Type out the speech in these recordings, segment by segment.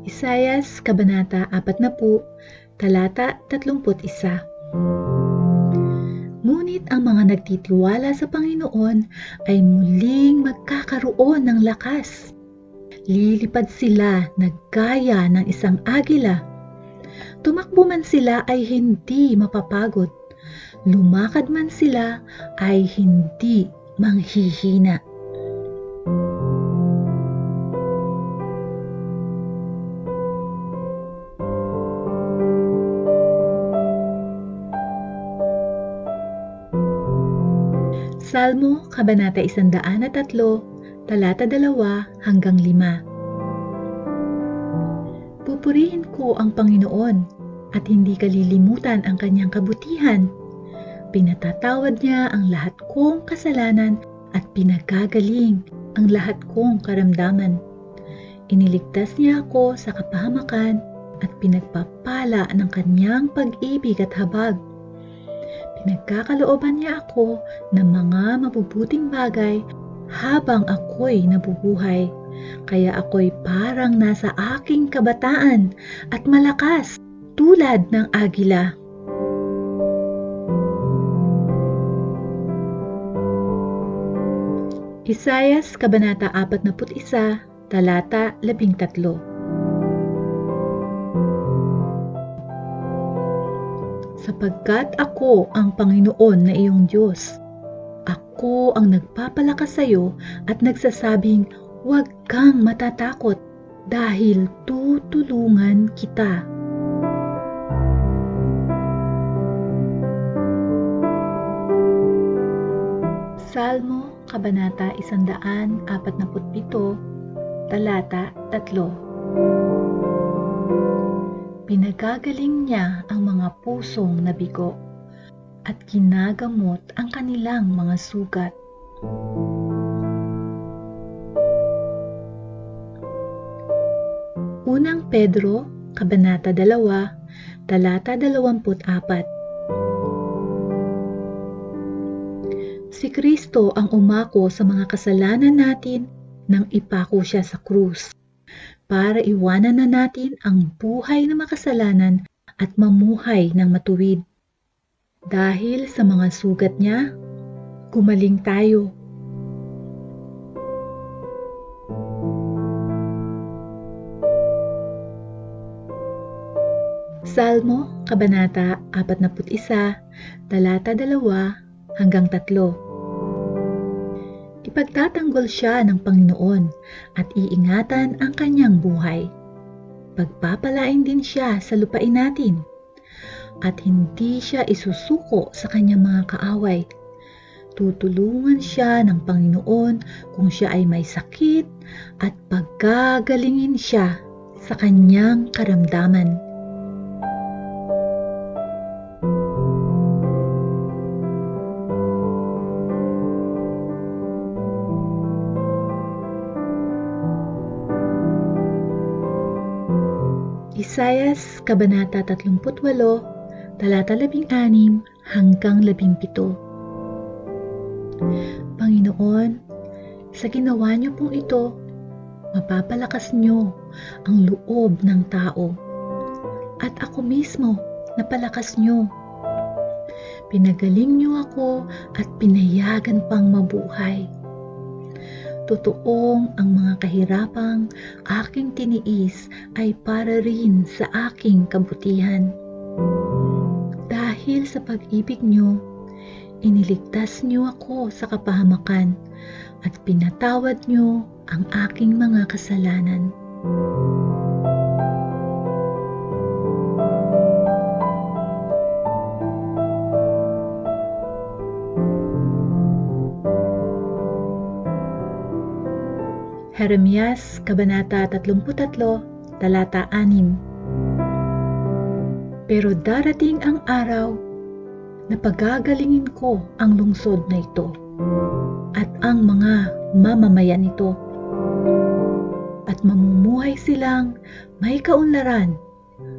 Isayas, Kabanata 40, Talata 31. Ngunit ang mga nagtitiwala sa Panginoon ay muling magkakaroon ng lakas. Lilipad sila na gaya ng isang agila. Tumakbo man sila ay hindi mapapagod. Lumakad man sila ay hindi manghihina. Salmo, Kabanata 103, Talata 2 hanggang 5. Pupurihin ko ang Panginoon at hindi kalilimutan ang kanyang kabutihan. Pinatatawad niya ang lahat kong kasalanan at pinagagaling ang lahat kong karamdaman. Iniligtas niya ako sa kapahamakan at pinagpapala ng kanyang pag-ibig at habag. Pinagkakalooban niya ako ng mga mabubuting bagay habang ako'y nabubuhay. Kaya ako'y parang nasa aking kabataan at malakas tulad ng agila. Isayas, Kabanata 41, Talata 13. Sapagkat ako ang Panginoon na iyong Diyos. Ako ang nagpapalakas sa iyo at nagsasabing, huwag kang matatakot dahil tutulungan kita. Salmo, Kabanata 147, Talata 3. Pinagagaling niya ang mga pusong nabigo at ginagamot ang kanilang mga sugat. Unang Pedro, Kabanata 2, Talata 24. Si Kristo ang umako sa mga kasalanan natin nang ipako siya sa krus, para iwanan na natin ang buhay na makasalanan at mamuhay ng matuwid. Dahil sa mga sugat niya, gumaling tayo. Salmo, Kabanata 41, Talata 2 hanggang 3. Ipagtatanggol siya ng Panginoon at iingatan ang kanyang buhay. Pagpapalain din siya sa lupain natin at hindi siya isusuko sa kanyang mga kaaway. Tutulungan siya ng Panginoon kung siya ay may sakit at paggagalingin siya sa kanyang karamdaman. Isayas, Kabanata 38, Talata 16 hanggang 17. Panginoon, sa ginawa niyo pong ito, mapapalakas niyo ang loob ng tao. At ako mismo, napalakas niyo. Pinagaling niyo ako at pinayagan pang mabuhay. Totoong ang mga kahirapang aking tiniis ay para rin sa aking kabutihan. Dahil sa pag-ibig niyo, iniligtas niyo ako sa kapahamakan at pinatawad niyo ang aking mga kasalanan. Jeremias, Kabanata 33, Talata 6. Pero darating ang araw na pagagalingin ko ang lungsod na ito at ang mga mamamayan nito, at mamumuhay silang may kaunlaran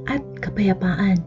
at kapayapaan.